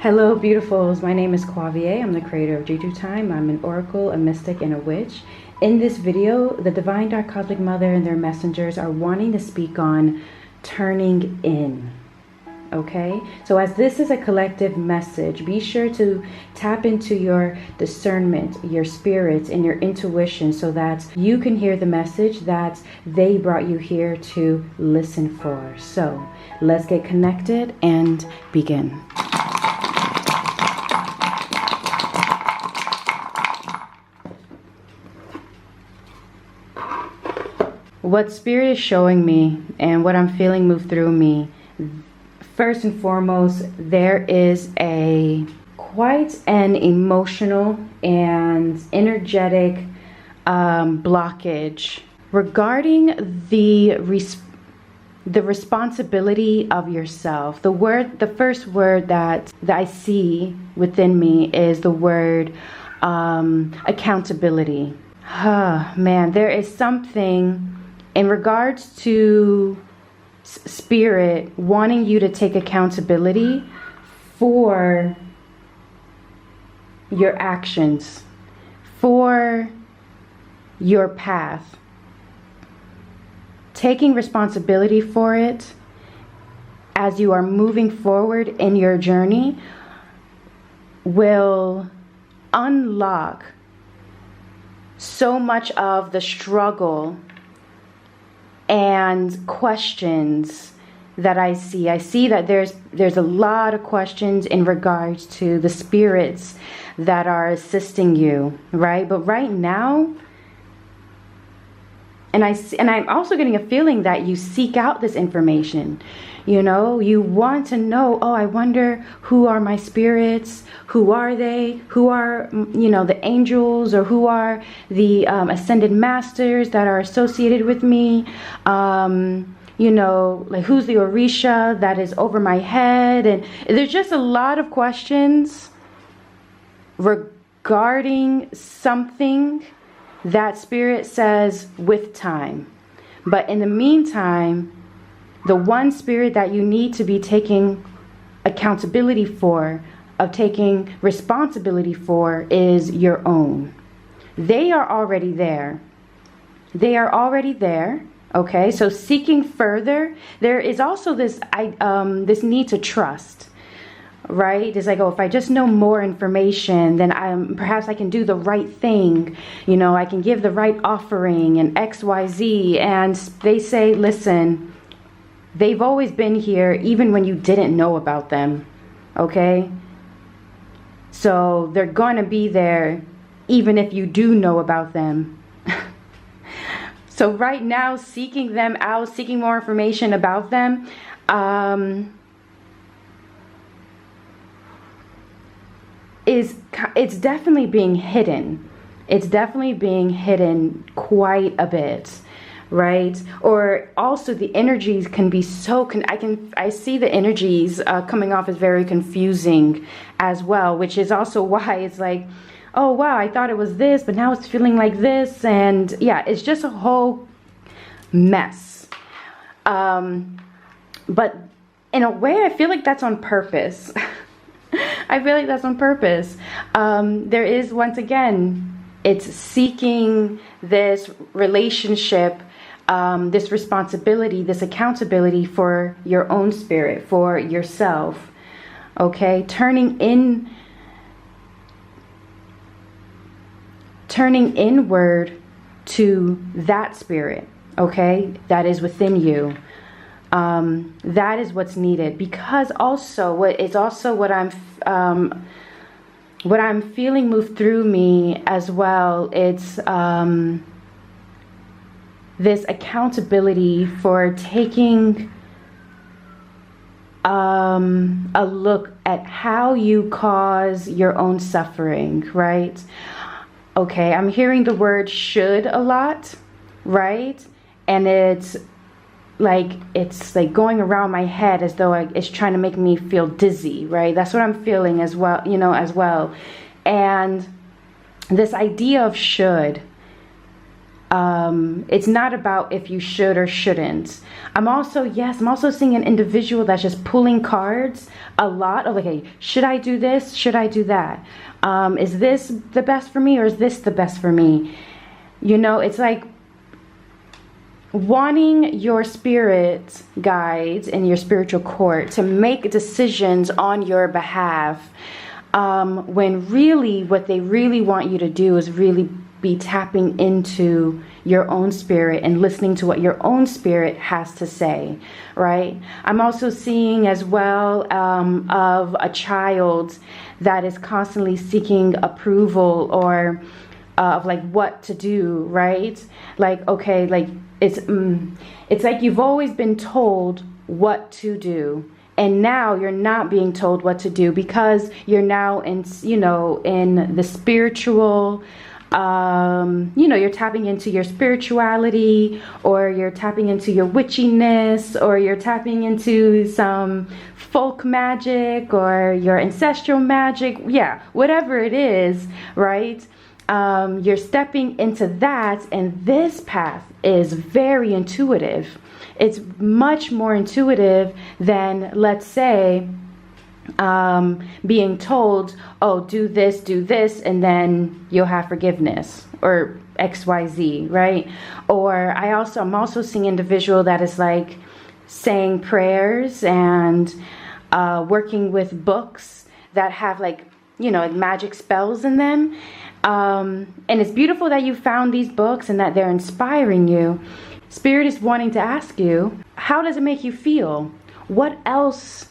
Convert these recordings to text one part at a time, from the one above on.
Hello beautifuls, my name is Quavia. I'm the creator of JuJu Thyme. I'm an oracle, a mystic, and a witch. In this video, the Divine Dark Cosmic Mother and their messengers are wanting to speak on turning in. Okay, so as this is a collective message, be sure to tap into your discernment, your spirits, and your intuition so that you can hear the message that they brought you here to listen for. So let's get connected and begin. What Spirit is showing me and what I'm feeling move through me, first and foremost, there is quite an emotional and energetic blockage regarding the responsibility of yourself. The first word that I see within me is the word accountability. Man, there is something in regards to Spirit wanting you to take accountability for your actions, for your path. Taking responsibility for it as you are moving forward in your journey will unlock so much of the struggle and questions that I see. I see that there's a lot of questions in regards to the spirits that are assisting you, right? But right now, and I'm also getting a feeling that you seek out this information. You know, you want to know, oh, I wonder who are my spirits? Who are they? Who are, the angels, or who are the ascended masters that are associated with me? Like who's the Orisha that is over my head? And there's just a lot of questions regarding something that Spirit says with time. But in the meantime, the one spirit that you need to be taking accountability for, of taking responsibility for, is your own. They are already there. They are already there. Okay, so seeking further, there is also this need to trust, right? It's like, oh, if I just know more information, then perhaps I can do the right thing. I can give the right offering and XYZ. And they say, listen, they've always been here even when you didn't know about them. Okay? So they're going to be there even if you do know about them. So right now, seeking them out, seeking more information about them, it's definitely being hidden. It's definitely being hidden quite a bit, right? Or also the energies can be so I see the energies coming off as very confusing as well, which is also why it's like, oh wow, I thought it was this, but now it's feeling like this. And yeah, it's just a whole mess. But in a way, I feel like that's on purpose. I feel like that's on purpose. There is, once again, it's seeking this relationship, this responsibility, this accountability for your own spirit, for yourself. Okay, turning inward to that spirit, okay, that is within you. That is what's needed, because also what I'm feeling move through me as well. It's this accountability for taking a look at how you cause your own suffering, right? Okay, I'm hearing the word should a lot, right? And it's like going around my head as though it's trying to make me feel dizzy, right? That's what I'm feeling as well, And this idea of should, It's not about if you should or shouldn't. I'm also seeing an individual that's just pulling cards a lot of, okay, should I do this? Should I do that? Is this the best for me, or is this the best for me? You know, it's like wanting your spirit guides and your spiritual court to make decisions on your behalf, when really what they really want you to do is really be tapping into your own spirit and listening to what your own spirit has to say, right? I'm also seeing as well of a child that is constantly seeking approval, or of like what to do, right? Like, okay, like it's like you've always been told what to do, and now you're not being told what to do because you're now in, you know, in the spiritual, you know, you're tapping into your spirituality, or you're tapping into your witchiness, or you're tapping into some folk magic or your ancestral magic. Yeah, whatever it is, right? You're stepping into that, and this path is very intuitive. It's much more intuitive than, let's say, being told, oh, do this, and then you'll have forgiveness, or XYZ, right? Or I'm also seeing an individual that is like saying prayers and working with books that have, like, you know, like magic spells in them. And it's beautiful that you found these books and that they're inspiring you. Spirit is wanting to ask you, how does it make you feel? What else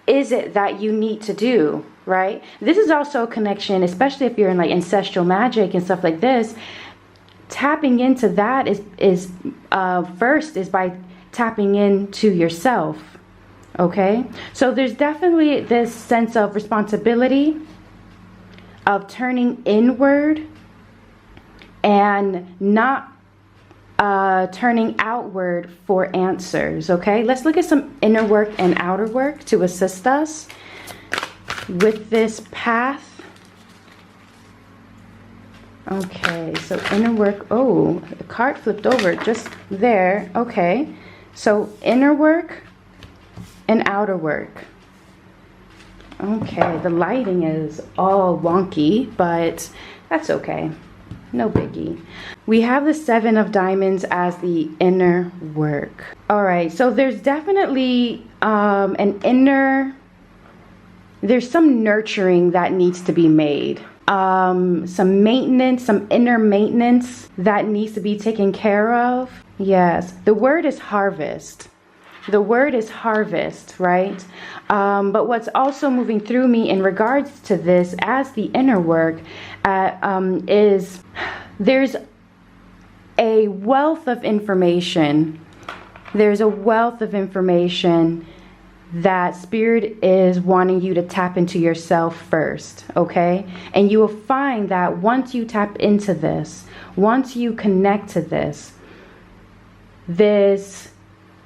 is it that you need to do, right? This is also a connection, especially if you're in like ancestral magic and stuff like this. Tapping into that is first is by tapping into yourself, okay? So there's definitely this sense of responsibility, of turning inward and not turning outward for answers, okay? Let's look at some inner work and outer work to assist us with this path. Okay, so inner work. Oh, the card flipped over just there. Okay, so inner work and outer work. Okay, the lighting is all wonky, but that's okay. No biggie. We have the 7 of Diamonds as the inner work. All right, so there's definitely there's some nurturing that needs to be made. Some maintenance, some inner maintenance that needs to be taken care of. Yes, the word is harvest. The word is harvest, right? But what's also moving through me in regards to this as the inner work is there's a wealth of information. There's a wealth of information that Spirit is wanting you to tap into yourself first, okay? And you will find that once you tap into this, once you connect to this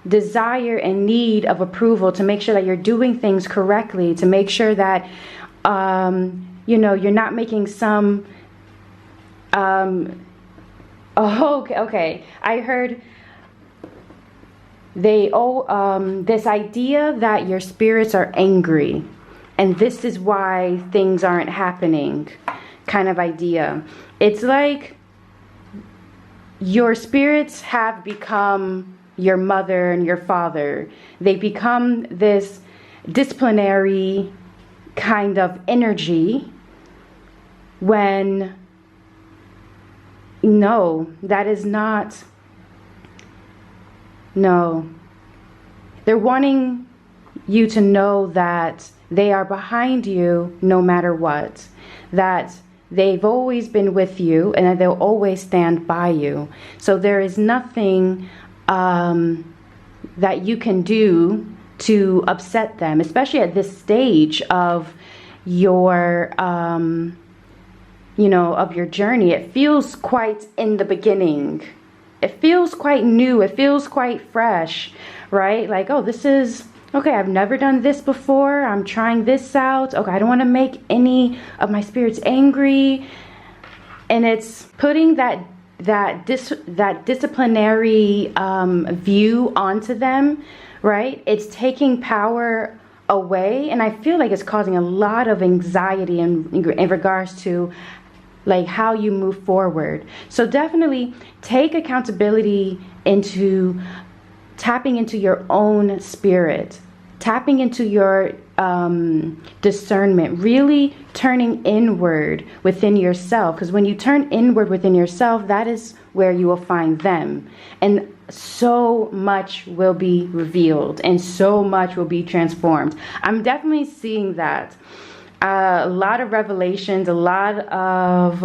desire and need of approval to make sure that you're doing things correctly, to make sure that you know, you're not making some okay, I heard this idea that your spirits are angry and this is why things aren't happening kind of idea. It's like your spirits have become your mother and your father. They become this disciplinary kind of energy when no, that is not. No. They're wanting you to know that they are behind you no matter what. That they've always been with you and that they'll always stand by you. So there is nothing that you can do to upset them, especially at this stage of your you know, of your journey. It feels quite in the beginning. It feels quite new. It feels quite fresh, right? Like, oh, this is, okay, I've never done this before. I'm trying this out. Okay, I don't want to make any of my spirits angry. And it's putting that that disciplinary view onto them, right? It's taking power away, and I feel like it's causing a lot of anxiety in regards to like how you move forward. So definitely take accountability into tapping into your own spirit, tapping into your discernment, really turning inward within yourself. Because when you turn inward within yourself, that is where you will find them. And so much will be revealed and so much will be transformed. I'm definitely seeing that. A lot of revelations, a lot of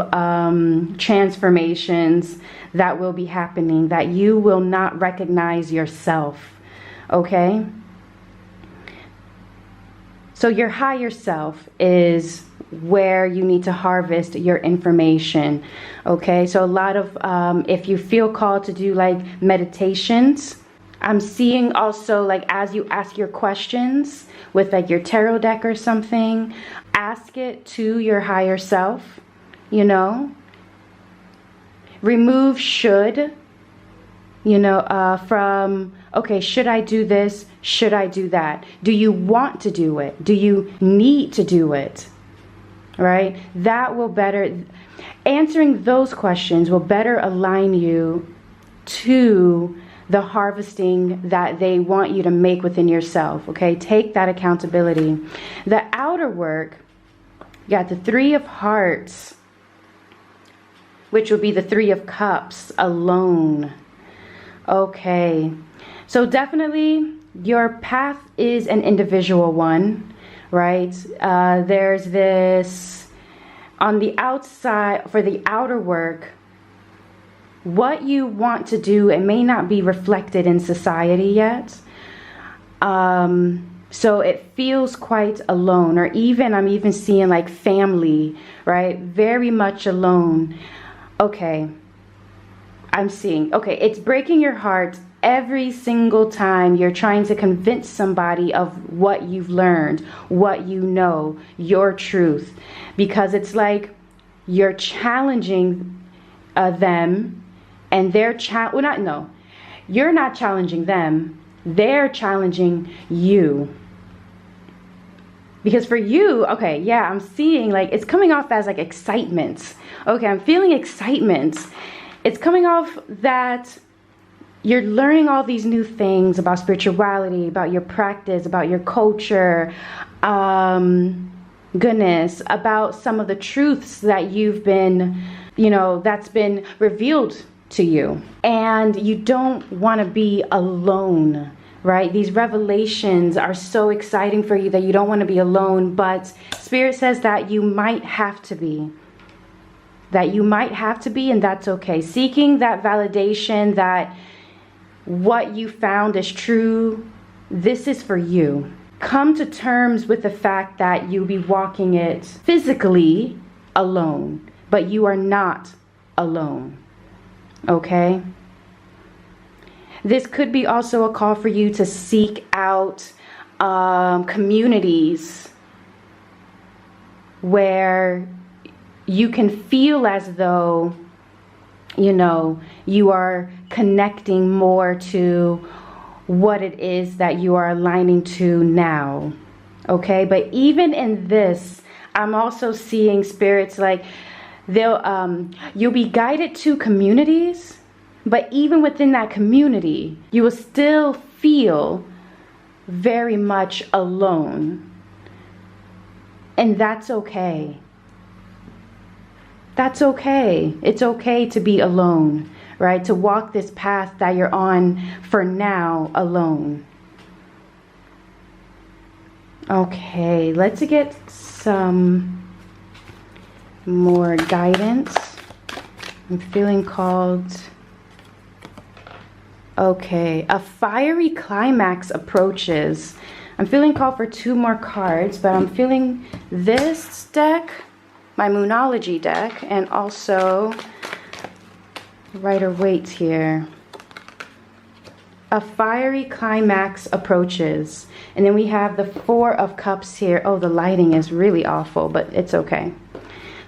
transformations that will be happening, that you will not recognize yourself. Okay? So your higher self is where you need to harvest your information. Okay? So a lot of, if you feel called to do like meditations, I'm seeing also like as you ask your questions with like your tarot deck or something, ask it to your higher self, you know. Remove should, you know, from, okay, should I do this? Should I do that? Do you want to do it? Do you need to do it? Right? That will better, answering those questions will better align you to the harvesting that they want you to make within yourself. Okay? Take that accountability. The outer work, you got the 3 of Hearts, which will be the 3 of Cups, alone. Okay. So definitely your path is an individual one, right? There's this on the outside, for the outer work, what you want to do, it may not be reflected in society yet. So it feels quite alone, or even I'm even seeing like family, right? Very much alone. Okay. I'm seeing, okay, it's breaking your heart every single time you're trying to convince somebody of what you've learned, what you know, your truth. Because it's like you're challenging them, and they're you're not challenging them, they're challenging you. Because for you, okay, yeah, I'm seeing like it's coming off as like excitement. Okay, I'm feeling excitement. It's coming off that you're learning all these new things about spirituality, about your practice, about your culture, goodness, about some of the truths that you've been, you know, that's been revealed to you. And you don't want to be alone, right? These revelations are so exciting for you that you don't want to be alone, but Spirit says that you might have to be. That you might have to be, and that's okay. Seeking that validation that what you found is true, this is for you. Come to terms with the fact that you'll be walking it physically alone, but you are not alone. Okay? This could be also a call for you to seek out communities where you can feel as though, you know, you are connecting more to what it is that you are aligning to now. Okay? But even in this, I'm also seeing spirits like you'll be guided to communities, but even within that community, you will still feel very much alone. And that's okay. That's okay. It's okay to be alone, right? To walk this path that you're on for now alone. Okay, let's get some more guidance. I'm feeling called. Okay, a fiery climax approaches. I'm feeling called for 2 more cards, but I'm feeling this deck, my Moonology deck, and also Rider-Waite here. A fiery climax approaches. And then we have the 4 of Cups here. Oh, the lighting is really awful, but it's okay.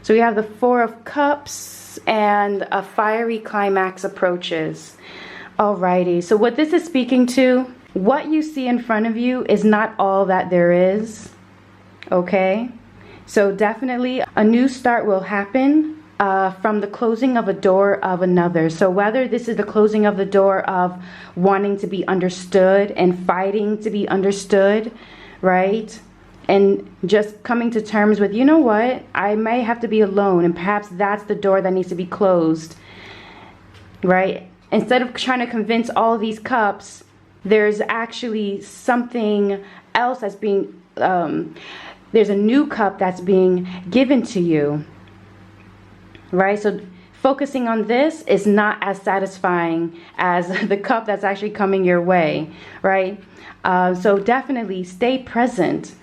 So we have the 4 of Cups, and a fiery climax approaches. Alrighty, so what this is speaking to, what you see in front of you is not all that there is. Okay, so definitely a new start will happen from the closing of a door of another. So whether this is the closing of the door of wanting to be understood and fighting to be understood, right? And just coming to terms with, you know what, I may have to be alone, and perhaps that's the door that needs to be closed, right? Instead of trying to convince all of these cups, there's actually something else that's being, there's a new cup that's being given to you, right? So focusing on this is not as satisfying as the cup that's actually coming your way, right? So definitely stay present,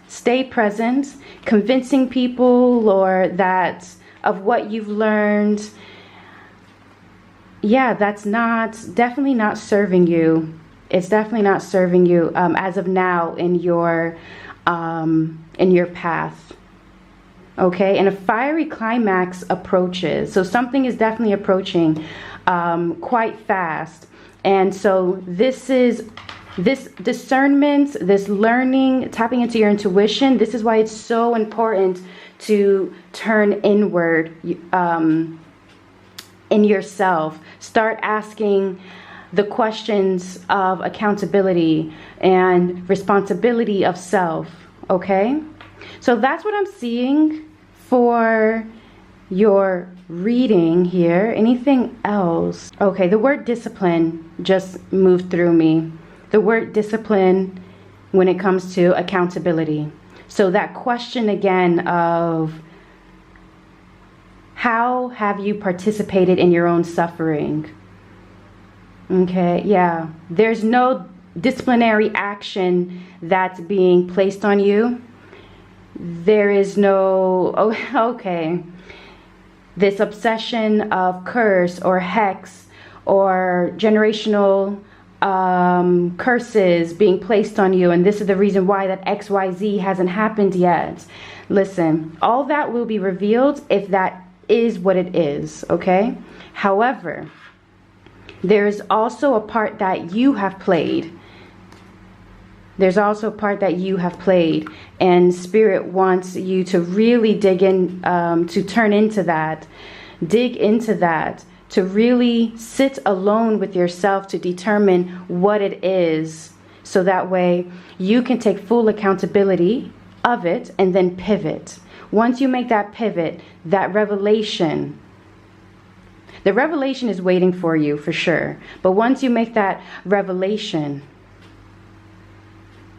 convincing people or that of what you've learned. Yeah, that's definitely not serving you. It's definitely not serving you as of now in your path. Okay, and a fiery climax approaches. So something is definitely approaching quite fast. And so this discernment, this learning, tapping into your intuition, this is why it's so important to turn inward in yourself. Start asking the questions of accountability and responsibility of self. Okay, so that's what I'm seeing for your reading here. Anything else? Okay, the word discipline just moved through me. The word discipline when it comes to accountability. So that question again of how have you participated in your own suffering? Okay, yeah. There's no disciplinary action that's being placed on you. There is no, okay, this obsession of curse or hex or generational curses being placed on you, and this is the reason why that XYZ hasn't happened yet. Listen, all that will be revealed if that is what it is, okay? However, there's also a part that you have played. There's also a part that you have played, and Spirit wants you to really dig in, to turn into that, dig into that, to really sit alone with yourself to determine what it is, so that way you can take full accountability of it and then pivot. Once you make that pivot, that revelation, the revelation is waiting for you for sure. But once you make that revelation,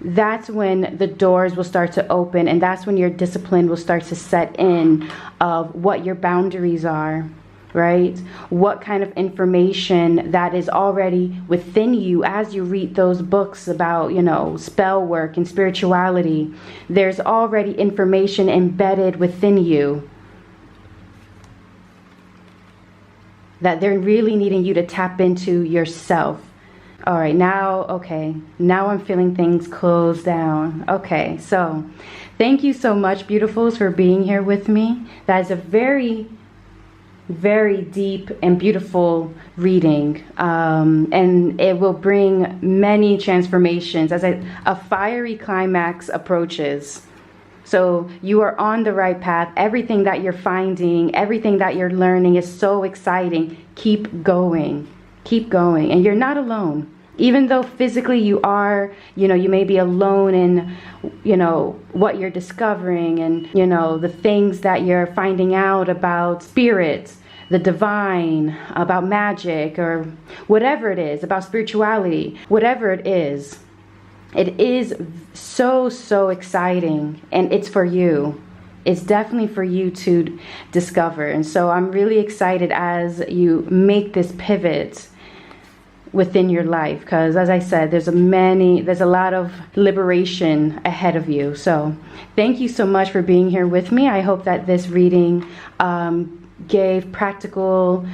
that's when the doors will start to open, and that's when your discipline will start to set in of what your boundaries are, right? What kind of information that is already within you as you read those books about, you know, spell work and spirituality. There's already information embedded within you that they're really needing you to tap into yourself. All right, now, okay, now I'm feeling things close down. Okay, so thank you so much, beautifuls, for being here with me. That is a very, very deep and beautiful reading, and it will bring many transformations as a fiery climax approaches. So you are on the right path. Everything that you're finding, everything that you're learning is so exciting. Keep going. Keep going. And you're not alone. Even though physically you are, you know, you may be alone in, you know, what you're discovering and, you know, the things that you're finding out about spirit, the divine, about magic, or whatever it is, about spirituality, whatever it is so, so exciting, and it's for you. It's definitely for you to discover. And so I'm really excited as you make this pivot within your life, because as I said, there's a lot of liberation ahead of you. So thank you so much for being here with me. I hope that this reading gave practical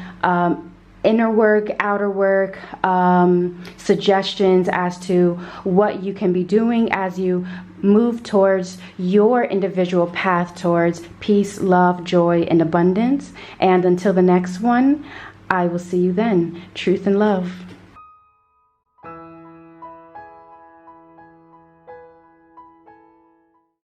inner work, outer work, suggestions as to what you can be doing as you move towards your individual path towards peace, love, joy, and abundance. And until the next one, I will see you then. Truth and love.